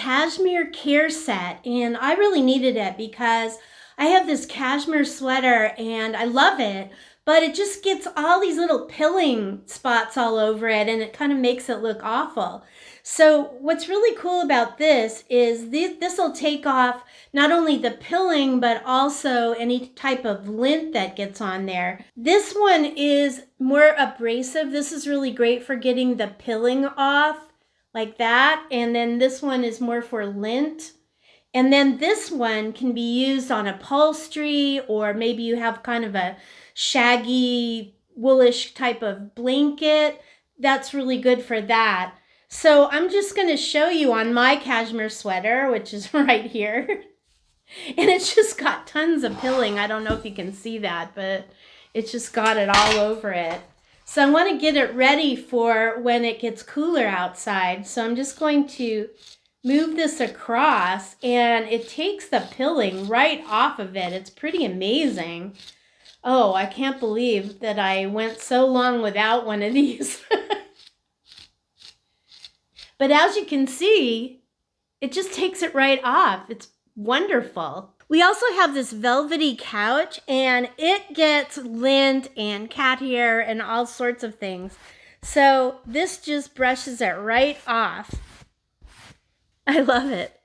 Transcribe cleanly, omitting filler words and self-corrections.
cashmere care set, and I really needed it because I have this cashmere sweater and I love it, but it just gets all these little pilling spots all over it and it kind of makes it look awful. So what's really cool about this is this will take off not only the pilling, but also any type of lint that gets on there. This one is more abrasive. This is really great for getting the pilling off like that. And then this one is more for lint. And then this one can be used on upholstery, or maybe you have kind of a shaggy, woolish type of blanket. That's really good for that. So I'm just going to show you on my cashmere sweater, which is right here. And it's just got tons of pilling. I don't know if you can see that, but it's just got it all over it. So I want to get it ready for when it gets cooler outside. So I'm just going to move this across, and it takes the pilling right off of it. It's pretty amazing. Oh, I can't believe that I went so long without one of these. But as you can see, it just takes it right off. It's wonderful. We also have this velvety couch, and it gets lint and cat hair and all sorts of things. So this just brushes it right off. I love it.